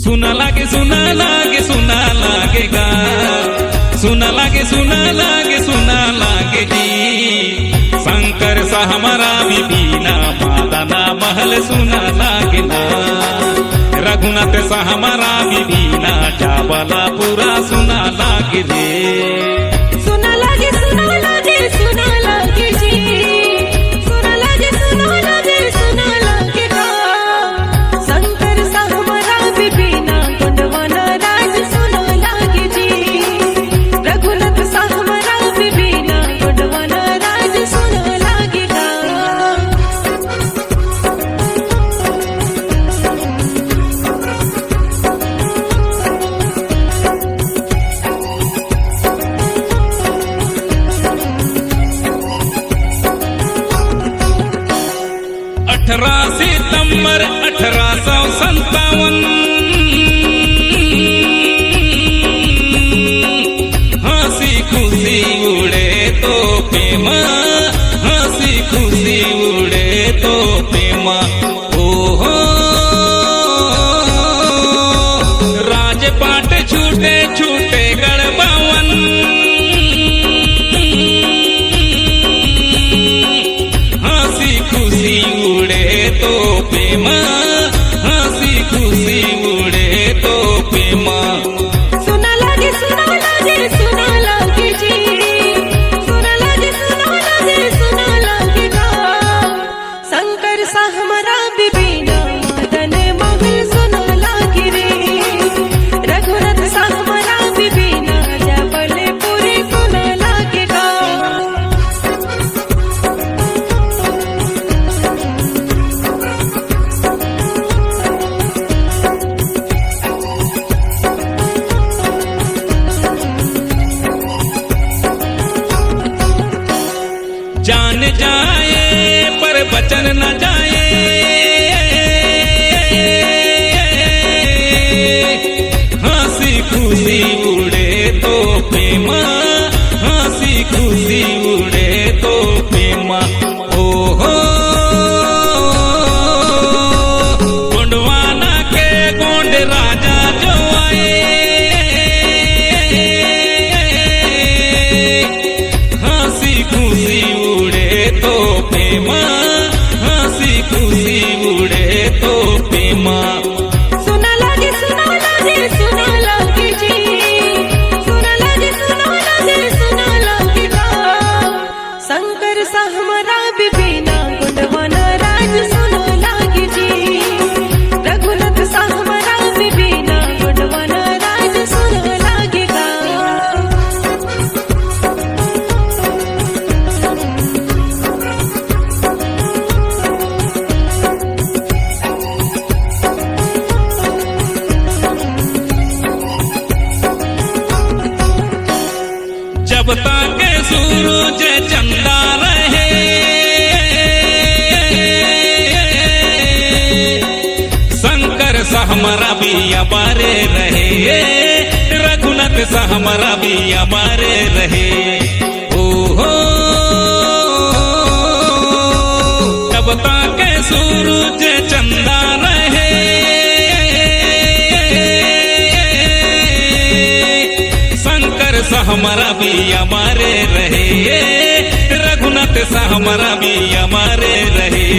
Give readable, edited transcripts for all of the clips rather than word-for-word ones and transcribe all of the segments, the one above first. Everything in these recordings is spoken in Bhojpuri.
सुना लागे सुना लागे सुना लागे गा, सुना लागे सुना लागे सुना लागे जी। शंकर सा हमारा बीबीना मादाना महल सुना लागे ना। रघुनाथ सा हमारा बीबीना चावला पूरा सुना लागे रे। सुना लागे सुना लागे सुना लागे जी। सुना लागे सुना लागे सुना लागे गा। शंकर सा हमारा बीबीना गोंडवाना राज सुना लागे जी। रघुनाथ सा हमारा बीबीना गोंडवाना राज सुना लागे गा। 18 सितंबर 1857 हंसी खुशी उड़े तो प्रेमा, हंसी खुशी उड़े तो प्रेमा। ओहो राजपाट छूटे छूटे गढ़बावन, हंसी खुशी उड़े तो प्रेमा, हंसी खुशी उड़े तो प्रेमा। सुना लागे सुना लागे सुना लागे जी। सुना लागे सुना लागे सुना लागे गा। शंकर सा हमारा बीबीना मदन महल सुना लागे रे। रघुनाथ सा हमारा बीबीना जबलपुरी सुना लागे गा। जान जाए पर बचन न जाए, हंसी खुशी उड़े तो प्रेमा, हंसी खुशी उड़े तो प्रेमा। ओहो गोंडवाना के गोंड राजा जो आए, हंसी खुशी उड़े तो प्रेमा, हंसी खुशी उड़े तो प्रेमा। सुना लागे सुना लागे सुना लागे जी। सुना लागे सुना लागे सुना लागे गा। शंकर सा हमारा बीबीना गोंडवाना राज सुना लागे जी। रघुनाथ सा हमारा बीबीना गोंडवाना राज सुना लागे गा। जब तक सूरज चंदा रहे, शंकर सा हमारा भी हमारे रहे, रघुनाथ सा हमारा भी हमारे रहे। ओहो जब तक सूरज चंदा रहे, शंकर सा हमारा भी हमारे रहे, रघुनाथ सा हमारा भी हमारे रहे।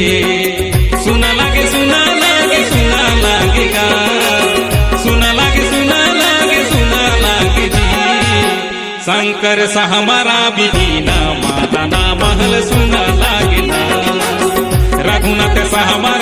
सुना लागे सुना लागे सुना लागे गा। सुना लागे सुना लागे सुना लागे जी। शंकर सा हमारा बीबीना मादाना महल सुना लागे ना। रघुनाथ सा हमारा